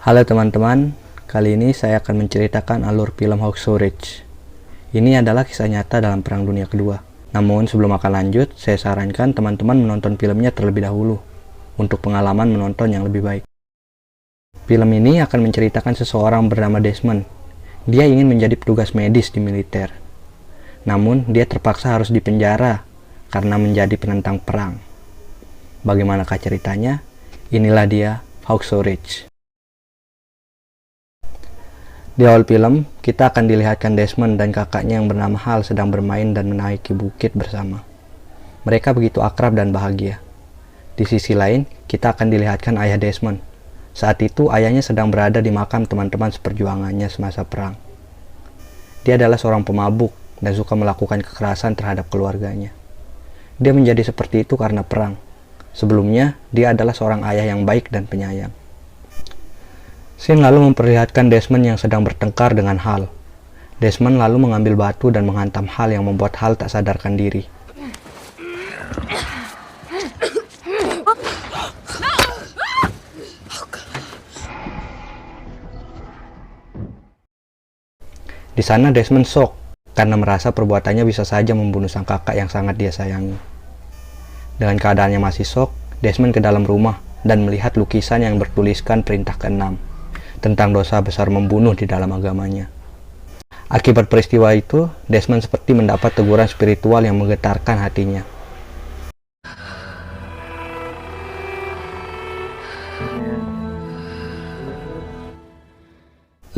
Halo teman-teman, kali ini saya akan menceritakan alur film Hacksaw Ridge. Ini adalah kisah nyata dalam Perang Dunia Kedua. Namun sebelum akan lanjut, saya sarankan teman-teman menonton filmnya terlebih dahulu, untuk pengalaman menonton yang lebih baik. Film ini akan menceritakan seseorang bernama Desmond. Dia ingin menjadi petugas medis di militer. Namun, dia terpaksa harus dipenjara karena menjadi penentang perang. Bagaimanakah ceritanya? Inilah dia, Hacksaw Ridge. Di awal film, kita akan dilihatkan Desmond dan kakaknya yang bernama Hal sedang bermain dan menaiki bukit bersama. Mereka begitu akrab dan bahagia. Di sisi lain, kita akan dilihatkan ayah Desmond. Saat itu, ayahnya sedang berada di makam teman-teman seperjuangannya semasa perang. Dia adalah seorang pemabuk dan suka melakukan kekerasan terhadap keluarganya. Dia menjadi seperti itu karena perang. Sebelumnya, dia adalah seorang ayah yang baik dan penyayang. Scene lalu memperlihatkan Desmond yang sedang bertengkar dengan Hal. Desmond lalu mengambil batu dan menghantam Hal yang membuat Hal tak sadarkan diri. Di sana Desmond shock karena merasa perbuatannya bisa saja membunuh sang kakak yang sangat dia sayangi. Dengan keadaannya masih shock, Desmond ke dalam rumah dan melihat lukisan yang bertuliskan perintah ke-6 tentang dosa besar membunuh di dalam agamanya. Akibat peristiwa itu, Desmond seperti mendapat teguran spiritual yang menggetarkan hatinya.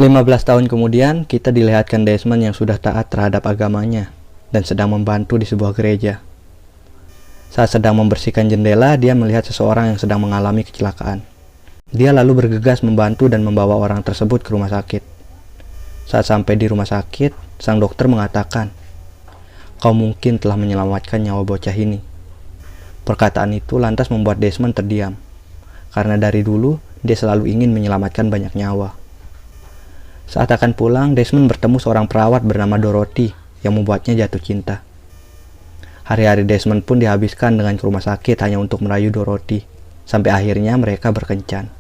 "15 tahun kemudian, kita dilihatkan Desmond yang sudah taat terhadap agamanya dan sedang membantu di sebuah gereja. Saat sedang membersihkan jendela, dia melihat seseorang yang sedang mengalami kecelakaan. Dia lalu bergegas membantu dan membawa orang tersebut ke rumah sakit. Saat sampai di rumah sakit, sang dokter mengatakan, "Kau mungkin telah menyelamatkan nyawa bocah ini." Perkataan itu lantas membuat Desmond terdiam, karena dari dulu dia selalu ingin menyelamatkan banyak nyawa. Saat akan pulang, Desmond bertemu seorang perawat bernama Dorothy yang membuatnya jatuh cinta. Hari-hari Desmond pun dihabiskan dengan ke rumah sakit hanya untuk merayu Dorothy, sampai akhirnya mereka berkencan.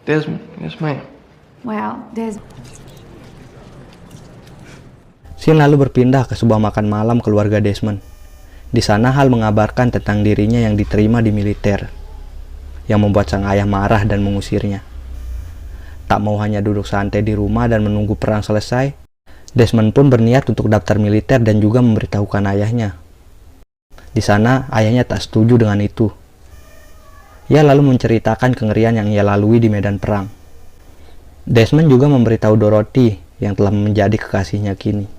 Desmond, yes ma'am. Wow, Scene lalu berpindah ke sebuah makan malam keluarga Desmond. Di sana Hal mengabarkan tentang dirinya yang diterima di militer, yang membuat sang ayah marah dan mengusirnya. Tak mau hanya duduk santai di rumah dan menunggu perang selesai, Desmond pun berniat untuk daftar militer dan juga memberitahukan ayahnya. Di sana, ayahnya tak setuju dengan itu. Ia lalu menceritakan kengerian yang ia lalui di medan perang. Desmond juga memberitahu Dorothy yang telah menjadi kekasihnya kini,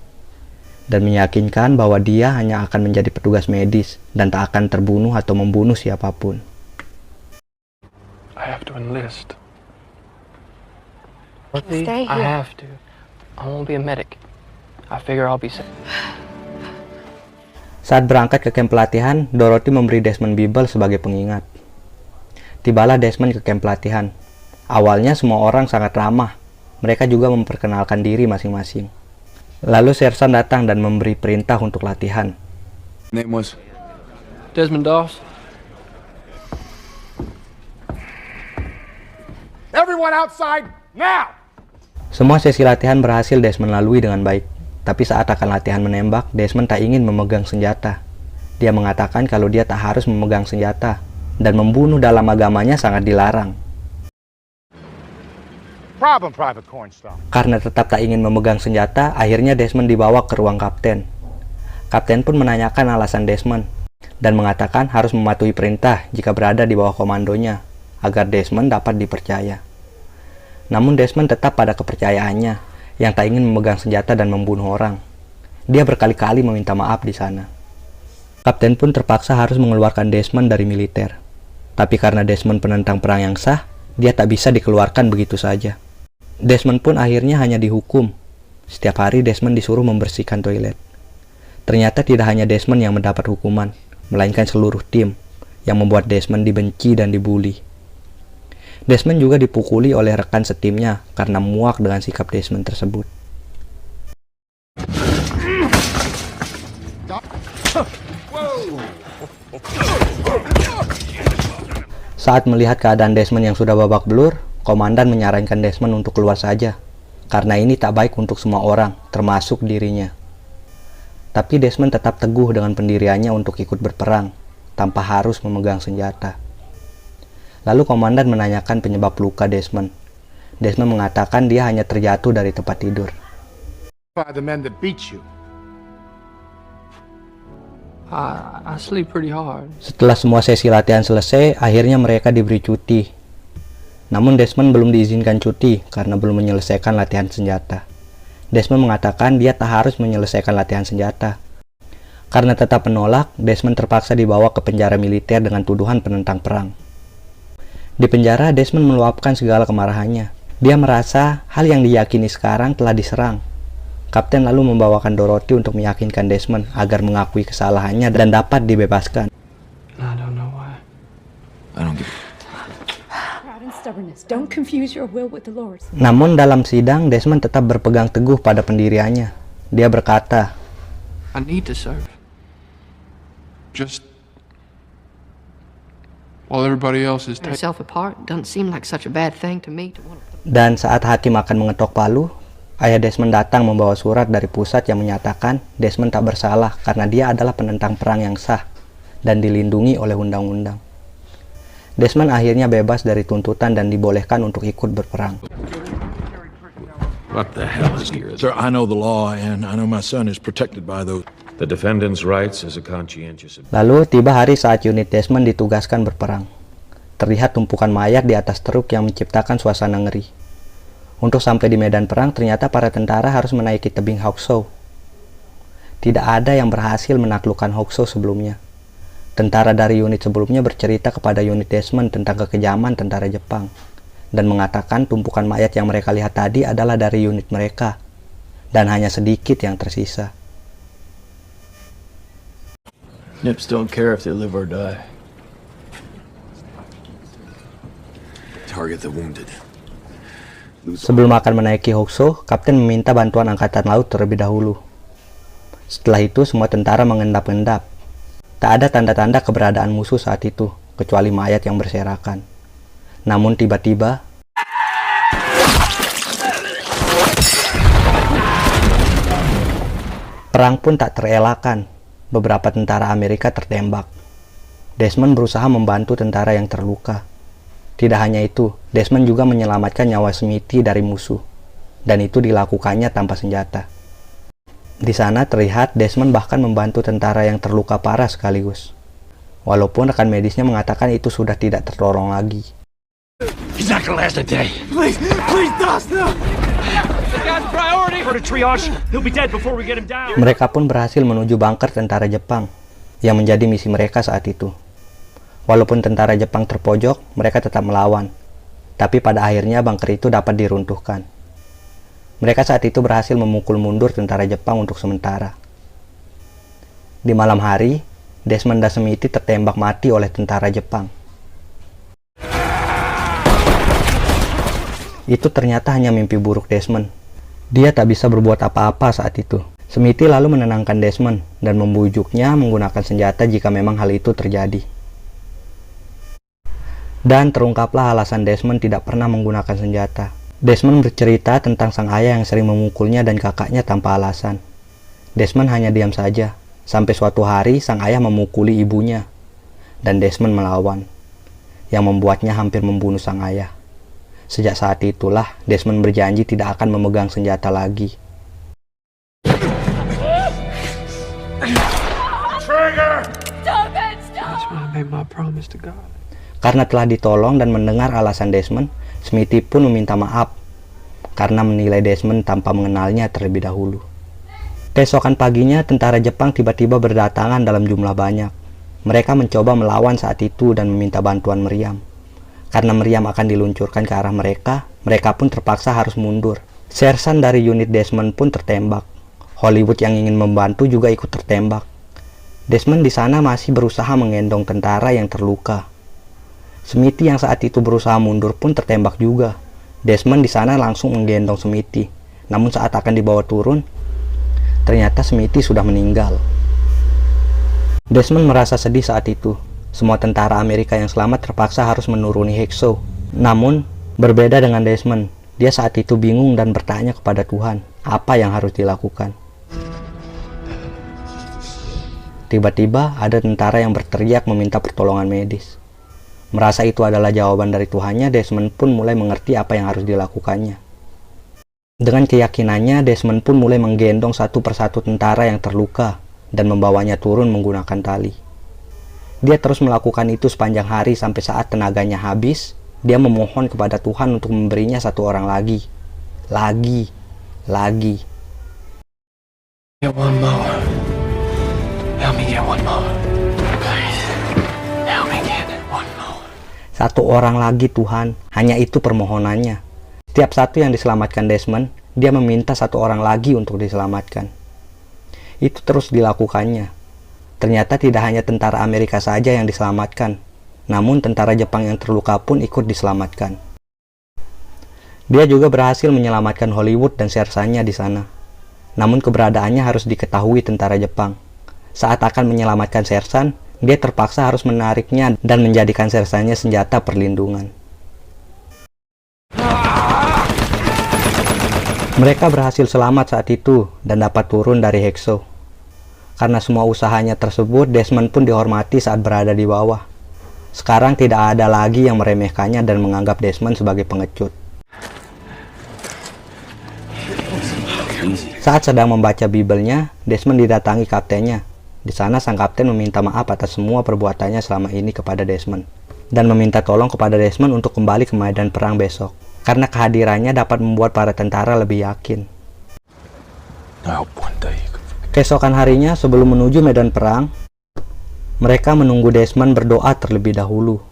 dan meyakinkan bahwa dia hanya akan menjadi petugas medis dan tak akan terbunuh atau membunuh siapapun. I have to enlist. Stay I here. have to. I won't be a medic. I figure I'll be safe. Saat berangkat ke kamp pelatihan, Dorothy memberi Desmond Bible sebagai pengingat. Tibalah Desmond ke kamp pelatihan. Awalnya semua orang sangat ramah. Mereka juga memperkenalkan diri masing-masing. Lalu Sersan datang dan memberi perintah untuk latihan. Name was? Desmond Doss. Everyone outside now! Semua sesi latihan berhasil Desmond lalui dengan baik. Tapi saat akan latihan menembak, Desmond tak ingin memegang senjata. Dia mengatakan kalau dia tak harus memegang senjata, dan membunuh dalam agamanya sangat dilarang. Problem, Private Cornstalk. Karena tetap tak ingin memegang senjata, akhirnya Desmond dibawa ke ruang kapten. Kapten pun menanyakan alasan Desmond, dan mengatakan harus mematuhi perintah jika berada di bawah komandonya, agar Desmond dapat dipercaya. Namun Desmond tetap pada kepercayaannya, yang tak ingin memegang senjata dan membunuh orang. Dia berkali-kali meminta maaf di sana. Kapten pun terpaksa harus mengeluarkan Desmond dari militer. Tapi karena Desmond penentang perang yang sah, dia tak bisa dikeluarkan begitu saja. Desmond pun akhirnya hanya dihukum. Setiap hari Desmond disuruh membersihkan toilet. Ternyata tidak hanya Desmond yang mendapat hukuman, melainkan seluruh tim, yang membuat Desmond dibenci dan dibully. Desmond juga dipukuli oleh rekan setimnya karena muak dengan sikap Desmond tersebut. Saat melihat keadaan Desmond yang sudah babak belur, komandan menyarankan Desmond untuk keluar saja, karena ini tak baik untuk semua orang, termasuk dirinya. Tapi Desmond tetap teguh dengan pendiriannya untuk ikut berperang, tanpa harus memegang senjata. Lalu komandan menanyakan penyebab luka Desmond. Desmond mengatakan dia hanya terjatuh dari tempat tidur. By the men that beat you. I sleep pretty hard. Setelah semua sesi latihan selesai, akhirnya mereka diberi cuti. Namun Desmond belum diizinkan cuti karena belum menyelesaikan latihan senjata. Desmond mengatakan dia tak harus menyelesaikan latihan senjata. Karena tetap menolak, Desmond terpaksa dibawa ke penjara militer dengan tuduhan penentang perang. Di penjara, Desmond meluapkan segala kemarahannya. Dia merasa hal yang diyakini sekarang telah diserang. Kapten lalu membawakan Dorothy untuk meyakinkan Desmond agar mengakui kesalahannya dan dapat dibebaskan. I don't know why. I don't get Pride and stubbornness. Don't confuse your will with the Lord's. Namun dalam sidang, Desmond tetap berpegang teguh pada pendiriannya. Dia berkata, I need to serve. Just while everybody else is taking. Myself apart doesn't seem like such a bad thing to me to want to. dan saat hakim akan mengetok palu, ayah Desmond datang membawa surat dari pusat yang menyatakan Desmond tak bersalah karena dia adalah penentang perang yang sah dan dilindungi oleh undang-undang. Desmond akhirnya bebas dari tuntutan dan dibolehkan untuk ikut berperang. What the hell is yours? Sir, I know the law, and I know my son is protected by those. The defendant's rights as a conscientious. Lalu tiba hari saat unit Desmond ditugaskan berperang. Terlihat tumpukan mayat di atas truk yang menciptakan suasana ngeri. Untuk sampai di medan perang, ternyata para tentara harus menaiki tebing Hawksaw. Tidak ada yang berhasil menaklukkan Hawksaw sebelumnya. Tentara dari unit sebelumnya bercerita kepada unit Desmond tentang kekejaman tentara Jepang, dan mengatakan tumpukan mayat yang mereka lihat tadi adalah dari unit mereka, dan hanya sedikit yang tersisa. Nips don't care if they live or die. Target the wounded. Sebelum akan menaiki Hawksaw, Kapten meminta bantuan Angkatan Laut terlebih dahulu. Setelah itu, semua tentara mengendap-endap. Tak ada tanda-tanda keberadaan musuh saat itu, kecuali mayat yang berserakan. Namun tiba-tiba, perang pun tak terelakkan. Beberapa tentara Amerika tertembak. Desmond berusaha membantu tentara yang terluka. Tidak hanya itu, Desmond juga menyelamatkan nyawa Smithy dari musuh, dan itu dilakukannya tanpa senjata. Di sana terlihat Desmond bahkan membantu tentara yang terluka parah sekaligus. Walaupun rekan medisnya mengatakan itu sudah tidak tertolong lagi. He's not gonna last a day. Please, Dust, no! Priority for the triage. He'll be dead before we get him down. Mereka pun berhasil menuju bunker tentara Jepang, yang menjadi misi mereka saat itu. Walaupun tentara Jepang terpojok, mereka tetap melawan. Tapi pada akhirnya bunker itu dapat diruntuhkan. Mereka saat itu berhasil memukul mundur tentara Jepang untuk sementara. Di malam hari, Desmond dan Smithy tertembak mati oleh tentara Jepang. Itu ternyata hanya mimpi buruk Desmond. Dia tak bisa berbuat apa-apa saat itu. Smithy lalu menenangkan Desmond dan membujuknya menggunakan senjata jika memang hal itu terjadi. Dan terungkaplah alasan Desmond tidak pernah menggunakan senjata. Desmond bercerita tentang sang ayah yang sering memukulnya dan kakaknya tanpa alasan. Desmond hanya diam saja, sampai suatu hari sang ayah memukuli ibunya, dan Desmond melawan, yang membuatnya hampir membunuh sang ayah. Sejak saat itulah, Desmond berjanji tidak akan memegang senjata lagi. That's when I made my promise to God. Karena telah ditolong dan mendengar alasan Desmond, Smithy pun meminta maaf karena menilai Desmond tanpa mengenalnya terlebih dahulu. Keesokan paginya, tentara Jepang tiba-tiba berdatangan dalam jumlah banyak. Mereka mencoba melawan saat itu dan meminta bantuan meriam. Karena meriam akan diluncurkan ke arah mereka, mereka pun terpaksa harus mundur. Sersan dari unit Desmond pun tertembak. Hollywood yang ingin membantu juga ikut tertembak. Desmond di sana masih berusaha menggendong tentara yang terluka. Smithy yang saat itu berusaha mundur pun tertembak juga. Desmond di sana langsung menggendong Smithy. Namun saat akan dibawa turun, ternyata Smithy sudah meninggal. Desmond merasa sedih saat itu. Semua tentara Amerika yang selamat terpaksa harus menuruni Hacksaw. Namun, berbeda dengan Desmond, dia saat itu bingung dan bertanya kepada Tuhan, apa yang harus dilakukan. Tiba-tiba ada tentara yang berteriak meminta pertolongan medis. Merasa itu adalah jawaban dari Tuhannya, Desmond pun mulai mengerti apa yang harus dilakukannya. Dengan keyakinannya, Desmond pun mulai menggendong satu persatu tentara yang terluka dan membawanya turun menggunakan tali. Dia terus melakukan itu sepanjang hari sampai saat tenaganya habis, dia memohon kepada Tuhan untuk memberinya satu orang lagi. Lagi. Get one more. Help me get one more. Please. Help me get one more. Satu orang lagi Tuhan, hanya itu permohonannya. Setiap satu yang diselamatkan Desmond, dia meminta satu orang lagi untuk diselamatkan. Itu terus dilakukannya. Ternyata tidak hanya tentara Amerika saja yang diselamatkan, namun tentara Jepang yang terluka pun ikut diselamatkan. Dia juga berhasil menyelamatkan Hollywood dan sersannya di sana. Namun keberadaannya harus diketahui tentara Jepang. Saat akan menyelamatkan sersan, dia terpaksa harus menariknya dan menjadikan sersannya senjata perlindungan. Mereka berhasil selamat saat itu dan dapat turun dari Hacksaw. Karena semua usahanya tersebut, Desmond pun dihormati saat berada di bawah. Sekarang tidak ada lagi yang meremehkannya dan menganggap Desmond sebagai pengecut. Saat sedang membaca Bibelnya, Desmond didatangi kaptennya. Di sana sang kapten meminta maaf atas semua perbuatannya selama ini kepada Desmond. Dan meminta tolong kepada Desmond untuk kembali ke medan perang besok. Karena kehadirannya dapat membuat para tentara lebih yakin. Keesokan harinya sebelum menuju medan perang, mereka menunggu Desmond berdoa terlebih dahulu.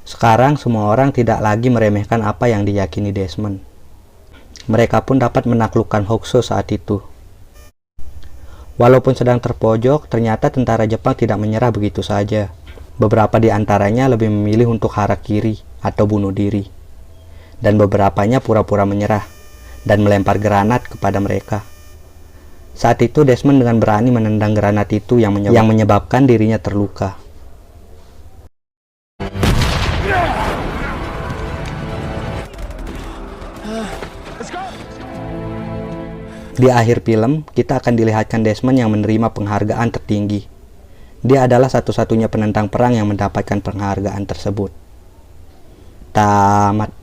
Sekarang semua orang tidak lagi meremehkan apa yang diyakini Desmond. Mereka pun dapat menaklukkan Hacksaw saat itu. Walaupun sedang terpojok, ternyata tentara Jepang tidak menyerah begitu saja. Beberapa di antaranya lebih memilih untuk harakiri atau bunuh diri. Dan beberapanya pura-pura menyerah dan melempar granat kepada mereka. Saat itu Desmond dengan berani menendang granat itu yang menyebabkan dirinya terluka. Di akhir film, kita akan dilihatkan Desmond yang menerima penghargaan tertinggi. Dia adalah satu-satunya penentang perang yang mendapatkan penghargaan tersebut. Tamat.